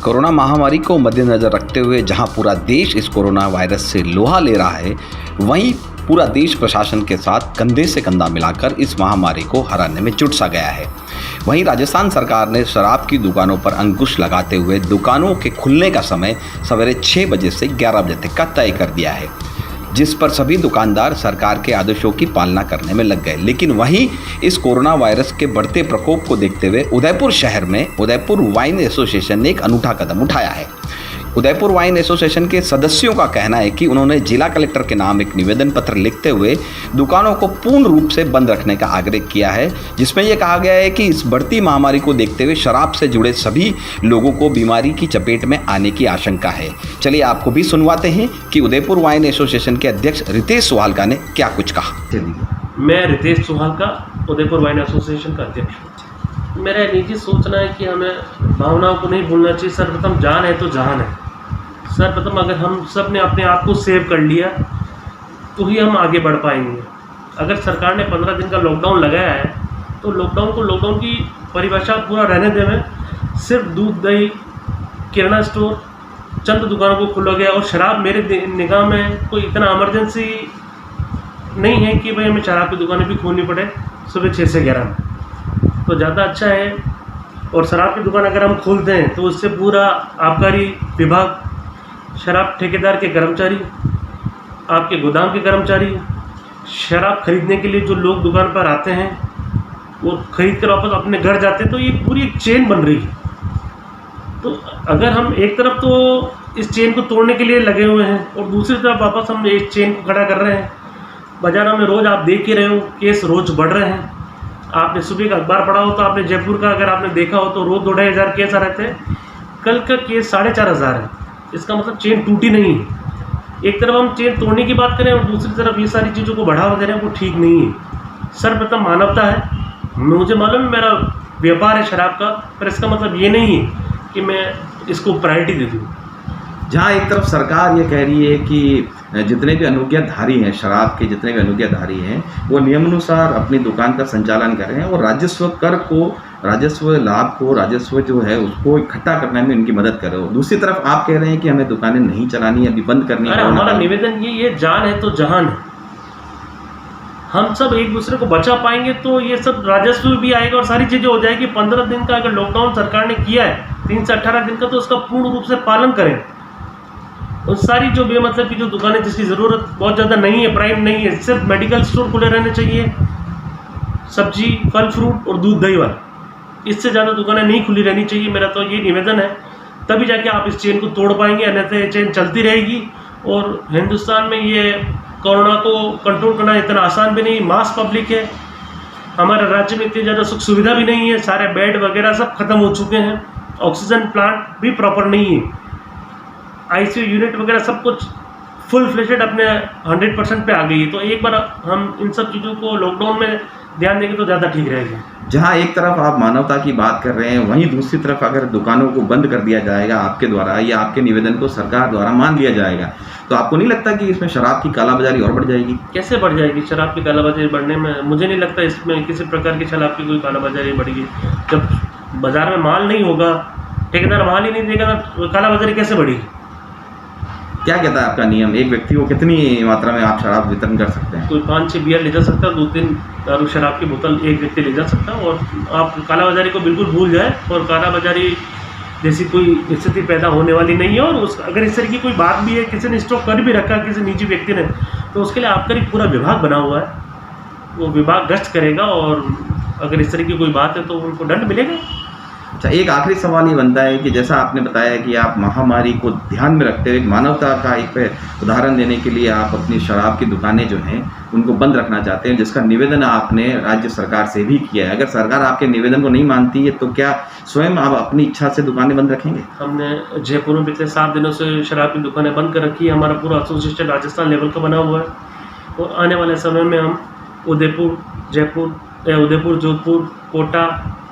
Corona महामारी को मद्देनजर रखते हुए जहां पूरा देश इस कोरोना वायरस से लोहा ले रहा है, वहीं पूरा देश प्रशासन के साथ कंधे से कंधा मिलाकर इस महामारी को हराने में जुट सा गया है। वहीं राजस्थान सरकार ने शराब की दुकानों पर अंकुश लगाते हुए दुकानों के खुलने का समय सवेरे 6 बजे से 11 बजे तक का तय कर दिया है, जिस पर सभी दुकानदार सरकार के आदेशों की पालना करने में लग गए। लेकिन वहीं इस कोरोना वायरस के बढ़ते प्रकोप को देखते हुए उदयपुर शहर में उदयपुर वाइन एसोसिएशन ने एक अनूठा कदम उठाया है। उदयपुर वाइन एसोसिएशन के सदस्यों का कहना है कि उन्होंने जिला कलेक्टर के नाम एक निवेदन पत्र लिखते हुए दुकानों को पूर्ण रूप से बंद रखने का आग्रह किया है, जिसमें यह कहा गया है कि इस बढ़ती महामारी को देखते हुए शराब से जुड़े सभी लोगों को बीमारी की चपेट में आने की आशंका है। चलिए आपको भी सुनवाते हैं कि उदयपुर वाइन एसोसिएशन के अध्यक्ष रितेश सोहालका ने क्या कुछ कहा। मैं रितेश सोहालका, उदयपुर वाइन एसोसिएशन का अध्यक्ष। मेरा निजी सोचना है कि हमें भावनाओं को नहीं भूलना चाहिए। सर्वप्रथम जान है तो जहान है। सर्वप्रथम अगर हम सब ने अपने आप को सेव कर लिया तो ही हम आगे बढ़ पाएंगे। अगर सरकार ने 15 दिन का लॉकडाउन लगाया है तो लॉकडाउन की परिभाषा पूरा रहने दें। सिर्फ दूध, दही, किराना स्टोर, चंद दुकानों को खुला गया और शराब मेरे निगाह में कोई इतना इमरजेंसी नहीं है कि भाई हमें शराब की दुकानें भी खोलनी पड़े सुबह 6 से 11 में, तो ज़्यादा अच्छा है। और शराब की दुकान अगर हम खोलते हैं तो उससे पूरा आबकारी विभाग, शराब ठेकेदार के कर्मचारी, आपके गोदाम के कर्मचारी, शराब खरीदने के लिए जो लोग दुकान पर आते हैं वो खरीद कर वापस अपने घर जाते हैं, तो ये पूरी एक चेन बन रही है। तो अगर हम एक तरफ तो इस चेन को तोड़ने के लिए लगे हुए हैं और दूसरी तरफ वापस हम इस चेन को खड़ा कर रहे हैं। बाज़ारों में रोज़ आप देख ही रहे हो, केस रोज़ बढ़ रहे हैं। आपने सुबह का अखबार पढ़ा हो तो आपने जयपुर का अगर आपने देखा हो तो रोज़ 2-2,500 केस आ रहे थे। कल का केस 4,500 है। इसका मतलब चेन टूटी नहीं है। एक तरफ हम चेन तोड़ने की बात करें और दूसरी तरफ ये सारी चीज़ों को बढ़ावा दे रहे हैं, वो ठीक नहीं है। सर्वप्रथम मानवता है। मुझे मालूम है मेरा व्यापार है शराब का, पर इसका मतलब ये नहीं है कि मैं इसको प्रायोरिटी दे दूँ। जहाँ एक तरफ सरकार ये कह रही है कि जितने भी अनुज्ञाधारी हैं, शराब के जितने भी अनुज्ञाधारी हैं, वो नियमानुसार अपनी दुकान का संचालन कर रहे हैं और राजस्व कर को, राजस्व लाभ को, राजस्व जो है उसको इकट्ठा करने में इनकी मदद करो। दूसरी तरफ आप कह रहे हैं कि हमें दुकानें नहीं चलानी, अभी बंद करनी है। हमारा निवेदन ये जान है तो जहान है। हम सब एक दूसरे को बचा पाएंगे तो ये सब राजस्व भी आएगा और सारी चीज़ें हो जाएगी। 15 दिन का अगर लॉकडाउन सरकार ने किया है, 3 से 18 दिन का, तो उसका पूर्ण रूप से पालन करें। और सारी जो बेमतलब की जो दुकानें जिसकी ज़रूरत बहुत ज़्यादा नहीं है, प्राइम नहीं है, सिर्फ मेडिकल स्टोर खुले रहने चाहिए, सब्जी, फल, फ्रूट और दूध, दही वाला, इससे ज़्यादा दुकानें नहीं खुली रहनी चाहिए। मेरा तो ये निवेदन है। तभी जाके आप इस चेन को तोड़ पाएंगे, अन्यथा ये चेन चलती रहेगी। और हिंदुस्तान में ये कोरोना को कंट्रोल करना इतना आसान भी नहीं। मास पब्लिक है, हमारे राज्य में इतनी ज़्यादा सुख सुविधा भी नहीं है। सारे बेड वगैरह सब खत्म हो चुके हैं, ऑक्सीजन प्लांट भी प्रॉपर नहीं है, ICU यूनिट वगैरह सब कुछ फुल फ्लेशेड अपने 100% पे आ गई है। तो एक बार हम इन सब चीज़ों को लॉकडाउन में ध्यान देंगे तो ज़्यादा ठीक रहेगा। जहाँ एक तरफ आप मानवता की बात कर रहे हैं, वहीं दूसरी तरफ अगर दुकानों को बंद कर दिया जाएगा आपके द्वारा या आपके निवेदन को सरकार द्वारा मान लिया जाएगा, तो आपको नहीं लगता कि इसमें शराब की कालाबाजारी और बढ़ जाएगी? कैसे बढ़ जाएगी शराब की कालाबाजारी? बढ़ने में मुझे नहीं लगता इसमें किसी प्रकार की शराब की कोई कालाबाजारी बढ़ेगी। जब बाज़ार में माल नहीं होगा, ठेकेदार माल ही नहीं देगा, तो कालाबाजारी कैसे बढ़ेगी? क्या कहता है आपका नियम? एक व्यक्ति को कितनी मात्रा में आप शराब वितरण कर सकते हैं? कोई 5-6 बियर ले जा सकता है, 2-3 दारू शराब की बोतल एक व्यक्ति ले जा सकता है। और आप कालाबाजारी को बिल्कुल भूल जाए और कालाबाजारी जैसी कोई स्थिति पैदा होने वाली नहीं है। और अगर इस तरह की कोई बात भी है, किसी ने स्टॉक कर भी रखा किसी निजी व्यक्ति ने, तो उसके लिए आबकारी पूरा विभाग बना हुआ है, वो विभाग गश्त करेगा और अगर इस तरह की कोई बात है तो उनको दंड मिलेगा। अच्छा, एक आखिरी सवाल ये बनता है कि जैसा आपने बताया कि आप महामारी को ध्यान में रखते हुए मानवता का एक उदाहरण देने के लिए आप अपनी शराब की दुकानें जो हैं उनको बंद रखना चाहते हैं, जिसका निवेदन आपने राज्य सरकार से भी किया है। अगर सरकार आपके निवेदन को नहीं मानती है तो क्या स्वयं आप अपनी इच्छा से दुकानें बंद रखेंगे? हमने जयपुर में पिछले 7 दिनों से शराब की दुकानें बंद कर रखी है। हमारा पूरा एसोसिएशन राजस्थान लेवल का बना हुआ है और आने वाले समय में हम उदयपुर, जोधपुर, कोटा,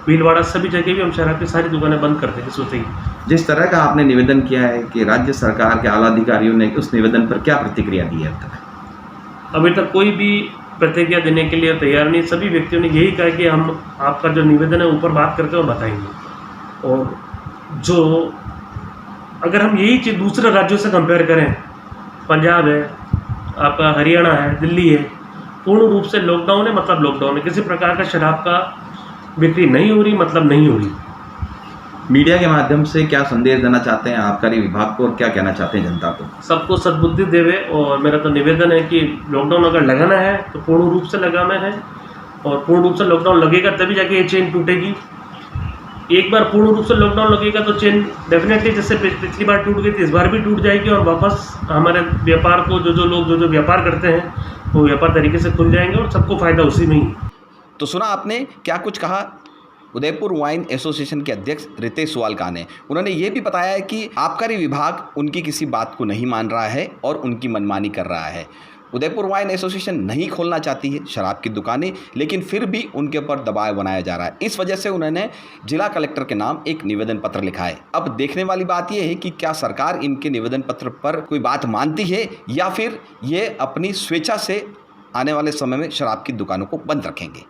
भीलवाड़ा सभी जगह भी हम शराब की सारी दुकानें बंद कर देंगे सोते ही। जिस तरह का आपने निवेदन किया है कि राज्य सरकार के आला अधिकारियों ने उस निवेदन पर क्या प्रतिक्रिया दी है अब तक? अभी तक कोई भी प्रतिक्रिया देने के लिए तैयार नहीं। सभी व्यक्तियों ने यही कहा कि हम आपका जो निवेदन है ऊपर बात करके और बताएंगे। और जो अगर हम यही चीज़ दूसरे राज्यों से कंपेयर करें, पंजाब है, आपका हरियाणा है, दिल्ली है, पूर्ण रूप से लॉकडाउन है, मतलब लॉकडाउन है, किसी प्रकार का शराब का बिक्री नहीं हो रही, मतलब नहीं हो रही। मीडिया के माध्यम से क्या संदेश देना चाहते हैं आबकारी विभाग को और क्या कहना चाहते हैं जनता को? सबको सद्बुद्धि देवे, और मेरा तो निवेदन है कि लॉकडाउन अगर लगाना है तो पूर्ण रूप से लगाना है, और पूर्ण रूप से लॉकडाउन लगेगा तभी जाके ये चेन टूटेगी। एक बार पूर्ण रूप से लॉकडाउन लगेगा तो चेन डेफिनेटली, जैसे पिछली बार टूट गई थी, इस बार भी टूट जाएगी, और वापस हमारे व्यापार को जो लोग जो व्यापार करते हैं वो व्यापार तरीके से खुल जाएंगे और सबको फ़ायदा उसी में ही। तो सुना आपने क्या कुछ कहा उदयपुर वाइन एसोसिएशन के अध्यक्ष रितेश सुवालका ने। उन्होंने ये भी बताया है कि आबकारी विभाग उनकी किसी बात को नहीं मान रहा है और उनकी मनमानी कर रहा है। उदयपुर वाइन एसोसिएशन नहीं खोलना चाहती है शराब की दुकानें, लेकिन फिर भी उनके ऊपर दबाव बनाया जा रहा है। इस वजह से उन्होंने जिला कलेक्टर के नाम एक निवेदन पत्र लिखा है। अब देखने वाली बात यह है कि क्या सरकार इनके निवेदन पत्र पर कोई बात मानती है या फिर ये अपनी स्वेच्छा से आने वाले समय में शराब की दुकानों को बंद रखेंगे।